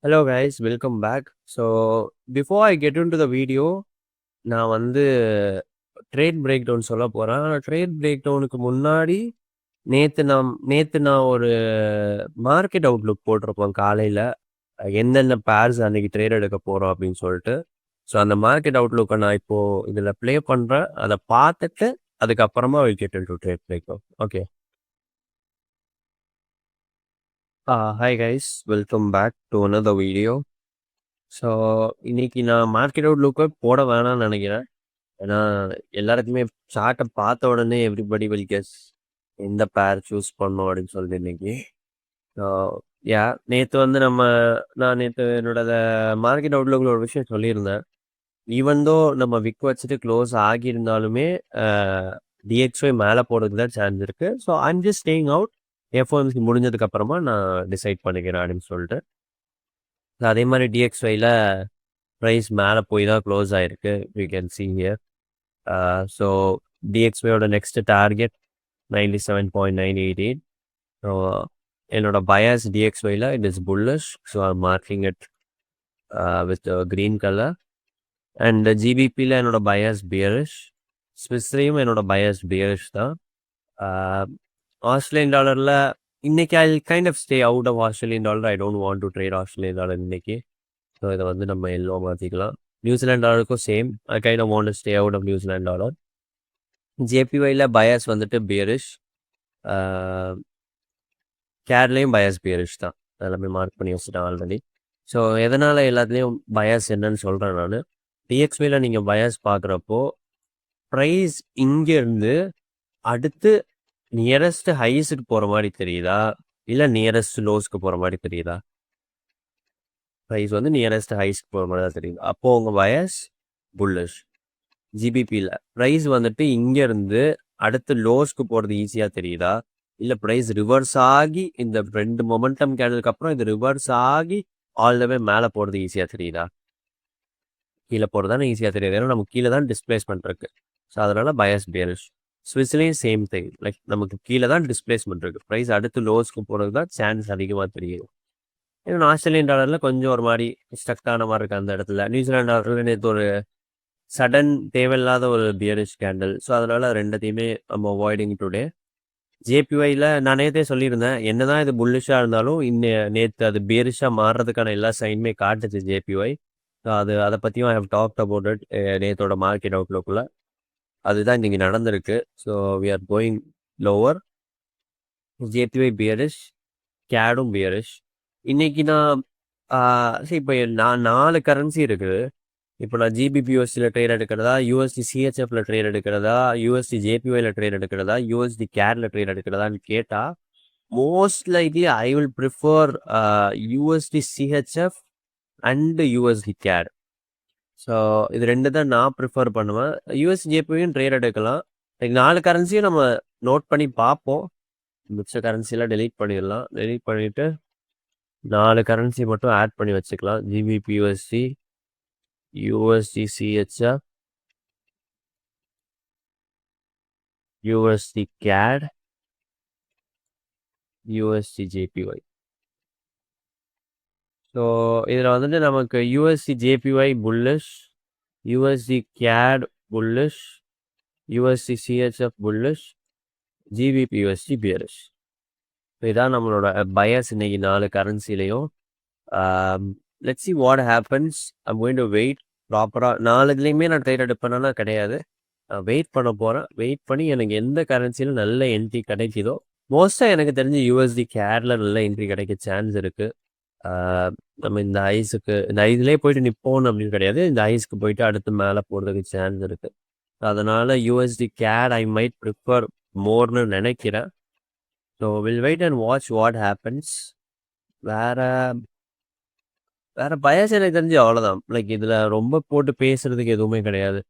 Hello guys, welcome back. So before I get into the video, நான் வந்து trade break down சொல்ல போறேன். Trade break டவுனுக்கு முன்னாடி நேத்து நான் ஒரு மார்க்கெட் அவுட்லுக் போட்டிருப்போம் காலையில. எந்தெந்த பேர்ஸ் அன்னைக்கு ட்ரேட் எடுக்க போறோம் அப்படின்னு சொல்லிட்டு. ஸோ அந்த மார்க்கெட் அவுட்லுக்கை நான் இப்போ இதில் ப்ளே பண்றேன். அதை பார்த்துட்டு அதுக்கப்புறமா will get into trade break down. Okay. Hi guys, welcome back to another video. So இன்னைக்கு நான் மார்க்கெட் அவுட்லுக்கை போட வேணாம்னு நினைக்கிறேன். ஏன்னா எல்லாருக்குமே சார்ட்டை பார்த்த உடனே எவ்ரிபடி வில் கெஸ் எந்த பேர் சூஸ் பண்ணோம் அப்படின்னு சொல்லிட்டு இன்னைக்கு. ஸோ யா நேற்று வந்து நான் நேற்று என்னோட மார்க்கெட் அவுட்லுக்கில் ஒரு விஷயம் சொல்லியிருந்தேன். ஈவன்தோ நம்ம விக் வச்சுட்டு க்ளோஸ் ஆகியிருந்தாலுமே டிஎக்ஸ்ஒய் மேலே போகிறதுக்கு தான் சான்ஸ் இருக்குது. So I'm just staying out. FOMC முடிஞ்சதுக்கு அப்புறமா நான் டிசைட் பண்ணிக்கிறேன் அப்படின்னு சொல்லிட்டு. அதே மாதிரி டிஎக்ஸ்ஒயில் ப்ரைஸ் மேலே போய் தான் க்ளோஸ் ஆகிருக்கு. You can see here. So டிஎக்ஸ்ஒயோட நெக்ஸ்ட் டார்கெட் 97.988. ஸோ என்னோட பயாஸ் டிஎக்ஸ்ஒயில் it is bullish. So I'm marking it with green colour. And ஜிபிபியில் என்னோட பயாஸ் பியரிஷ். ஸ்விஸ்லையும் என்னோட பயாஸ் பியரிஷ் தான். ஆஸ்திரேலியன் டாலரில் இன்னைக்கு I kind of stay out of Australian dollar. I don't want to trade Australian dollar இன்னைக்கு. So இதை வந்து நம்ம எல்லோ மாற்றிக்கலாம். நியூசிலாந்து டாலருக்கும் same. I kind of want to stay out of New Zealand dollar. ஜேபிஒயில் பயாஸ் வந்துட்டு பியரிஷ். கேர்லேயும் bias bearish தான். எல்லாமே மார்க் பண்ணி வச்சுட்டேன் ஆல்ரெடி. ஸோ எதனால் எல்லாத்துலேயும் பயாஸ் என்னன்னு சொல்கிறேன் நான். டிஎக்ஸ்ஒயில் நீங்கள் பயாஸ் பார்க்குறப்போ ப்ரைஸ் இங்கேருந்து அடுத்து நியரஸ்ட் ஹைஸுக்கு போகிற மாதிரி தெரியுதா, இல்லை நியரஸ்ட் லோஸ்க்கு போகிற மாதிரி தெரியுதா? ப்ரைஸ் வந்து நியரஸ்ட் ஹைஸ்க்கு போகிற மாதிரி தான் தெரியுது. அப்போது உங்கள் பயாஸ் புல்லிஷ். ஜிபிபியில் ப்ரைஸ் வந்துட்டு இங்கேருந்து அடுத்து லோஸ்க்கு போகிறது ஈஸியாக தெரியுதா, இல்லை ப்ரைஸ் ரிவர்ஸ் ஆகி இந்த 2 மொமெண்டம் கேண்டலுக்கு அப்புறம் இது ரிவர்ஸ் ஆகி ஆல் த வே மேலே போகிறது ஈஸியாக தெரியுதா? கீழே போகிறது தானே ஈஸியாக தெரியுது. ஏன்னா நமக்கு கீழே தான் டிஸ்பிளேஸ்மெண்ட் இருக்குது. ஸோ அதனால் பயாஸ் பியரிஷ். ஸ்விஸ்லேயும் சேம் திங். லைக் நமக்கு கீழே தான் டிஸ்பிளேஸ்மெண்ட் இருக்குது. ப்ரைஸ் அடுத்து லோஸ்க்கு போகிறது தான் சான்ஸ் அதிகமாக தெரியும். ஏன்னா ஆஸ்திரேலியன் டாலரில் கொஞ்சம் ஒரு மாதிரி ஸ்டக்கான மாதிரி இருக்குது அந்த இடத்துல. நியூசிலாந்து டாலரில் நேற்று ஒரு சடன் தேவையில்லாத ஒரு பியரிஷ் கேண்டல். ஸோ அதனால் ரெண்டத்தையுமே நம்ம அவாய்டிங் டுடே. ஜேபிஒயில் நான் நேற்றே சொல்லியிருந்தேன், என்ன தான் இது புல்லிஷாக இருந்தாலும் நேற்று அது பியரிஷாக மாறுறதுக்கான எல்லா சைனுமே காட்டுச்சு ஜேபிஒய். ஸோ அதை பற்றியும் I have talked about it நேற்றோட மார்க்கெட் அவுட்லுக்கில். அதுதான் இன்றைக்கி நடந்திருக்கு. So we are going lower. JPY bearish, கேடும் பியரிஷ். இன்னைக்கு நான் சரி இப்போ நான் 4 கரன்சி இருக்குது. இப்போ நான் ஜிபிபியூஎஸ்டியில் ட்ரேட் எடுக்கிறதா, யூஎஸ்டி சிஹெச்எஃப்ல ட்ரேட் எடுக்கிறதா, யூஎஸ்டி ஜேபிஒயில் ட்ரேட் எடுக்கிறதா, யூஎஸ்டி கேடில் ட்ரேட் எடுக்கிறதான்னு கேட்டால் most likely I will prefer USD CHF and USD CAD. So இது 2 தான் நான் ப்ரிஃபர் பண்ணுவேன். யூஎஸ்டி ஜேபியும் ட்ரேட் எடுக்கலாம். 4 கரன்சியும் நம்ம நோட் பண்ணி பார்ப்போம். மிச்ச கரன்சிலாம் டெலீட் பண்ணிடலாம். டெலீட் பண்ணிவிட்டு 4 கரன்சி மட்டும் ஆட் பண்ணி வச்சுக்கலாம். GBPUSD, USD CHF, USD CAD, USD JPY. So இதில் வந்துட்டு நமக்கு USD JPY bullish, USD CAD bullish, USD CHF bullish, GBPUSD bearish. இதான் நம்மளோட பயாஸ் இன்னைக்கு 4 கரன்சிலையும். Let's see what happens. I'm going to wait ப்ராப்பராக 4லேயுமே நான் ட்ரேட் எடுப்பேன்னா கிடையாது. நான் வெயிட் பண்ண போகிறேன். வெயிட் பண்ணி எனக்கு எந்த கரன்சியில் நல்ல என்ட்ரி கிடைக்குதோ, மோஸ்ட்டாக எனக்கு தெரிஞ்சு யூஎஸ்டி கேரில் நல்ல என்ட்ரி கிடைக்க சான்ஸ் இருக்குது. நம்ம இந்த ஐஸ்லேயே போயிட்டு நிற்போம் அப்படின்னு கிடையாது. இந்த ஐஸ்க்கு போயிட்டு அடுத்து மேலே போகிறதுக்கு சான்ஸ் இருக்குது. அதனால் USD CAD I might prefer மோர்னு நினைக்கிறேன். So will wait and watch what happens. வேறு பயாஸ் எனக்கு தெரிஞ்சு அவ்வளோதான். லைக் இதில் ரொம்ப போட்டு பேசுகிறதுக்கு எதுவுமே கிடையாது.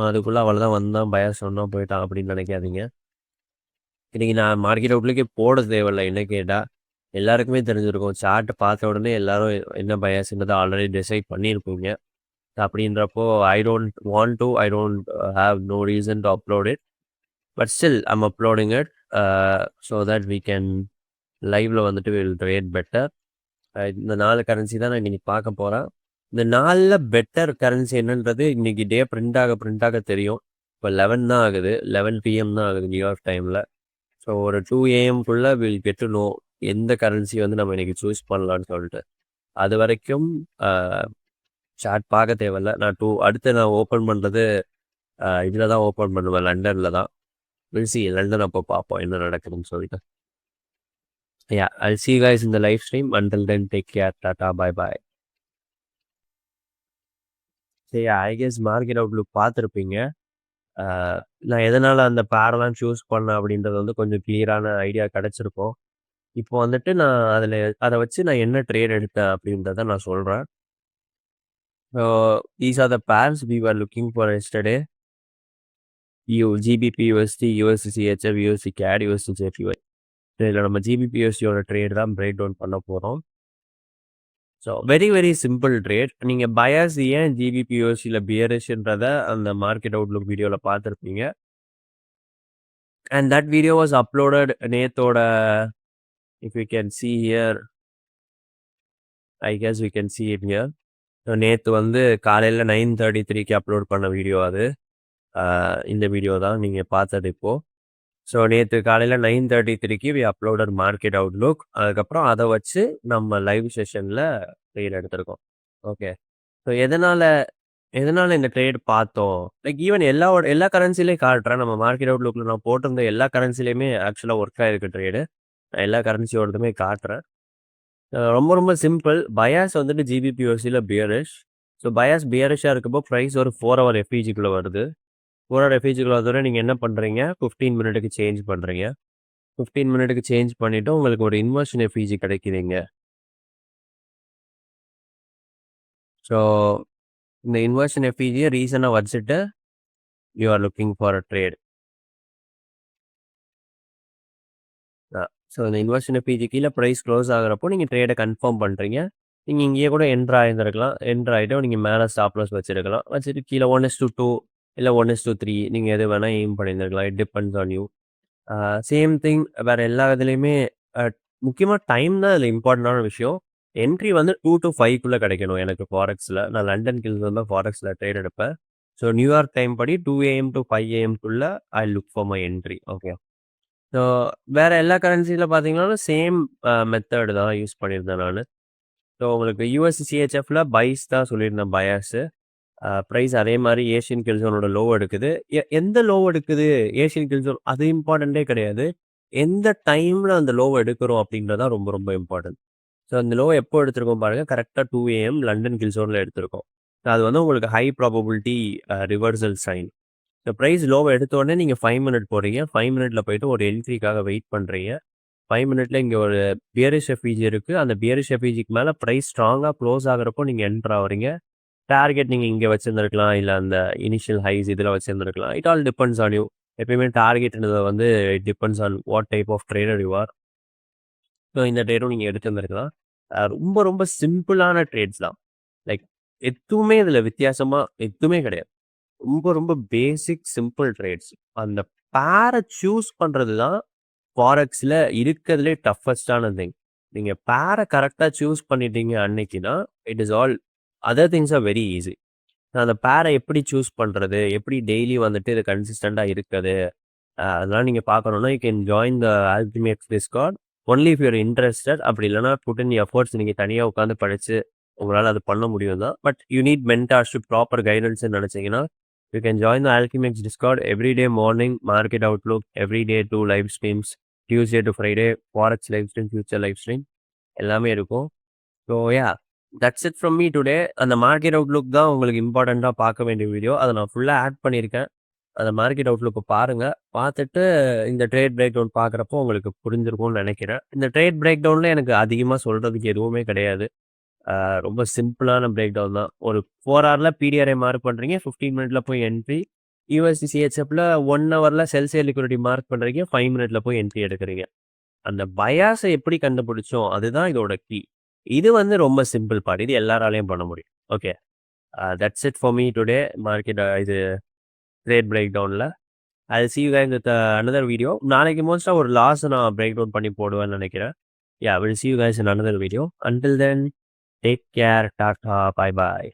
அதுக்குள்ளே அவ்வளோதான் வந்தான் பயாஸ் சொன்னால் போயிட்டான் அப்படின்னு நினைக்காதீங்க. இன்றைக்கி நான் மார்க்கெட் அவுட்லுக்கே போட தேவையில்லை. என்ன கேட்டால் எல்லாருக்குமே தெரிஞ்சிருக்கும். சார்ட்டை பார்த்த உடனே எல்லாரும் என்ன பயாஸ்ன்றதை ஆல்ரெடி டிசைட் பண்ணியிருப்பீங்க. அப்படின்றப்போ I don't have no reason to upload it. But still I'm uploading it so that we can லைவ்ல வந்துட்டு வில் ட்ரேட் பெட்டர். இந்த 4 கரன்சி தான் நான் இன்னைக்கு பார்க்க போறேன். இந்த 4ல பெட்டர் கரன்சி என்னன்றது இன்னைக்கு டே பிரிண்ட் ஆக தெரியும். இப்போ 11 தான் ஆகுது. 11 பிஎம் தான் ஆகுது நியூயார்க் டைம்ல. ஸோ ஒரு 2 ஏஎம்குள்ள வில் கெட் டு நோ எந்த கரன்சி வந்து நம்ம இன்னைக்கு சூஸ் பண்ணலான்னு சொல்லிட்டு. அது வரைக்கும் சார்ட் பார்க்க தேவையில்ல. அடுத்து நான் ஓப்பன் பண்ணுறது இதில் தான் ஓப்பன் பண்ணுவேன், லண்டனில் தான். வில் சி லண்டன் அப்போ பார்ப்போம் என்ன நடக்குதுன்னு சொல்லிட்டு. Yeah, I'll see you guys in the live stream. Until then, take care. Tata, bye bye. சரி, ஐ கெஸ் மார்க்கெட் அவுட்லுக் பார்த்துருப்பீங்க. நான் எதனால் அந்த பேரெல்லாம் சூஸ் பண்ணேன் அப்படின்றது வந்து கொஞ்சம் கிளியரான ஐடியா கிடச்சிருக்கும். இப்போ வந்துட்டு நான் அதை வச்சு நான் என்ன ட்ரேட் எடுத்தேன் அப்படின்றத நான் சொல்கிறேன். So these are the pairs we are looking for yesterday. GBPUSD, USD CHF, USD CAD, USD JPY. இதில் நம்ம GBPUSDயோட ட்ரேட் தான் பிரேக் டவுன் பண்ண போகிறோம். So very simple trade. நீங்கள் பயாஸ் ஏன் GBPUSDயில் பியரிஷ்ன்றத அந்த மார்க்கெட் அவுட்லுக் வீடியோவில் பார்த்துருப்பீங்க. And that video was uploaded நேத்தோட. If you can see here, I guess we can see it here. நேற்று வந்து காலையில் 9:33க்கு அப்லோட் பண்ண வீடியோ அது. இந்த வீடியோ தான் நீங்கள் பார்த்தது இப்போது. ஸோ நேற்று காலையில் 9:33க்கு வி அப்லோடட் மார்க்கெட் அவுட்லுக். அதுக்கப்புறம் அதை வச்சு நம்ம லைவ் செஷனில் ட்ரேட் எடுத்திருக்கோம். ஓகே, ஸோ எதனால் இந்த ட்ரேட் பார்த்தோம், லைக் ஈவன் எல்லா கரன்சிலையும் காட்டுறேன். நம்ம மார்க்கெட் அவுட்லுக்கில் நான் போட்டிருந்த எல்லா கரன்சிலையுமே ஆக்சுவலாக ஒர்க் ஆகிருக்கு ட்ரேடு. நான் எல்லா கரன்சியோடதுமே காட்டுறேன். ரொம்ப சிம்பிள். பயாஸ் வந்துட்டு GBPUSDயில் பியரிஷ். ஸோ பயாஸ் பியரிஷாக இருக்கப்போ ப்ரைஸ் ஒரு 4 hour FEGக்குள்ளே வருது. 4 hour FEGக்குள்ளே வந்தோடனே நீங்கள் என்ன பண்ணுறீங்க, 15 மினிட்டுக்கு சேஞ்ச் பண்ணுறீங்க. 15 மினிட்டுக்கு சேஞ்ச் பண்ணிவிட்டு உங்களுக்கு ஒரு இன்வர்ஷன் FEG கிடைக்குதுங்க. ஸோ இந்த இன்வர்ஷன் FEGயை ரீசனாக வச்சுட்டு you are looking for a trade. So இந்த இன்வர்ஷன் FEG கீழே ப்ரைஸ் க்ளோஸ் ஆகிறப்போ நீங்கள் ட்ரேடை கன்ஃபார்ம் பண்ணுறீங்க. நீங்கள் இங்கேயே கூட என்ட்ரு ஆகிருந்துருக்கலாம். என்ட்ரு ஆகிட்டு நீங்கள் மேலே ஸ்டாப் லாஸ் வச்சுருக்கலாம். வச்சுட்டு கீழே 1:2 இல்லை 1:3 நீங்கள் எது வேணால் எய்ம் பண்ணியிருந்துருக்கலாம். It depends on you. Same thing வேறு எல்லா இதுலேயுமே. முக்கியமாக டைம் தான் இதில் இம்பார்ட்டண்டான விஷயம். என்ட்ரி வந்து 2 to 5க்குள்ளே கிடைக்கணும் எனக்கு ஃபாரெக்ஸில். நான் லண்டன் கில்ஸோன் தான் ஃபாரெக்ஸில் ட்ரேட் எடுப்பேன். ஸோ நியூயார்க் டைம் படி 2 AM to 5 AMக்குள்ளே I look for my entry. Okay, so வேறு எல்லா கரன்சியில் பார்த்தீங்கன்னாலும் சேம் மெத்தட் தான் யூஸ் பண்ணியிருந்தேன் நான். ஸோ உங்களுக்கு USD CHFல பைஸ் தான் சொல்லியிருந்தேன் பயாஸு. ப்ரைஸ் அதே மாதிரி ஏஷியன் கில்ஸோனோட லோ எடுக்குது. எந்த லோ எடுக்குது ஏஷியன் கில்ஸோன், அது இம்பார்ட்டண்ட்டே கிடையாது. எந்த டைமில் அந்த லோவை எடுக்கிறோம் அப்படின்றது தான் ரொம்ப இம்பார்ட்டன்ட். ஸோ அந்த லோ எப்போ எடுத்திருக்கோம் பாருங்கள், கரெக்டாக 2 AM லண்டன் கில்ஸோனில் எடுத்திருக்கோம். அது வந்து உங்களுக்கு high probability reversal sign. So price லோவை எடுத்தோடனே நீங்கள் 5 மினிட் போகிறீங்க. 5 மினிட்ல போயிட்டு ஒரு என்ட்ரிக்காக வெயிட் பண்ணுறீங்க. 5 மினிட்ல இங்கே ஒரு பியரிஷ் FEG இருக்குது. அந்த பியரிஷ் FEGக்கு மேலே ப்ரைஸ் ஸ்ட்ராங்காக க்ளோஸ் ஆகிறப்போ நீங்கள் என்ட்ரு ஆகிறீங்க. டார்கெட் நீங்கள் இங்கே வச்சுருந்துருக்கலாம், இல்லை அந்த இனிஷியல் ஹைஸ் இதில் வச்சுருந்துருக்கலாம். It all depends on you. எப்பயுமே டார்கெட்ன்றதை வந்து it depends on what type of trader you are. So இந்த ட்ரேடும் நீங்கள் எடுத்துருந்துருக்கலாம். ரொம்ப சிம்பிளான ட்ரேட்ஸ் தான். லைக் எதுவுமே இதில் வித்தியாசமாக எதுவுமே கிடையாது. ரொம்ப பேசிக் சிம்பிள் ட்ரேட்ஸ். அந்த பேரை சூஸ் பண்ணுறது தான் ஃபாரெக்ஸில் இருக்கிறதுலே டஃபஸ்டான திங். நீங்கள் பேரை கரெக்டாக சூஸ் பண்ணிட்டீங்க அன்னைக்குன்னா it is all other things are very easy. அந்த பேரை எப்படி சூஸ் பண்ணுறது, எப்படி டெய்லி வந்துட்டு இது கன்சிஸ்டண்ட்டாக இருக்குது, அதெல்லாம் நீங்கள் பார்க்கணுன்னா you can join the Alchemics Discord only if your interested. அப்படி இல்லைனா புட் இன் எஃபர்ட்ஸ் நீங்கள் தனியாக உட்காந்து படித்து உங்களால் அது பண்ண முடியும் தான். But you need mentorship, proper guidance நினச்சிங்கன்னா you can join the Alchemics Discord. Everyday morning market outlook, everyday 2 live streams, Tuesday to Friday forex live stream, future live stream எல்லாமே இருக்கும். So that's it from me today. அந்த market outlook தான் உங்களுக்கு இம்பார்ட்டண்ட்டாக பார்க்க வேண்டிய video. அதை நான் ஃபுல்லாக ஆட் பண்ணியிருக்கேன். அந்த மார்க்கெட் அவுட்லுக்கு பாருங்கள். பார்த்துட்டு இந்த ட்ரேட் பிரேக் டவுன் பார்க்குறப்போ உங்களுக்கு புரிஞ்சிருக்கும்னு நினைக்கிறேன். இந்த ட்ரேட் பிரேக் டவுனில் எனக்கு அதிகமாக சொல்கிறதுக்கு எதுவுமே கிடையாது. ரொம்ப சிம்பிளான பிரேக் டவுன் தான். ஒரு 4 hourல PDRI மார்க் பண்ணுறீங்க, 15 மினிட்ல போய் என்ட்ரி. USD CHFல 1 hourல செல் சைடு லிக்விடிட்டி மார்க் பண்ணுறீங்க, 5 மினிட்ல போய் என்ட்ரி எடுக்கிறீங்க. அந்த பயாஸை எப்படி கண்டுபிடிச்சோம் அதுதான் இதோட கீ. இது வந்து ரொம்ப சிம்பிள் பார்ட். இது எல்லாராலையும் பண்ண முடியும். Okay, that's it for me today market இது ட்ரேட் பிரேக் டவுனில். அது see you guys with another video. நாளைக்கு மோஸ்ட்டாக ஒரு லாஸ் நான் பிரேக் டவுன் பண்ணி போடுவேன்னு நினைக்கிறேன். Yeah, we'll see you guys in another video. Until then, take care. Tata. Bye bye.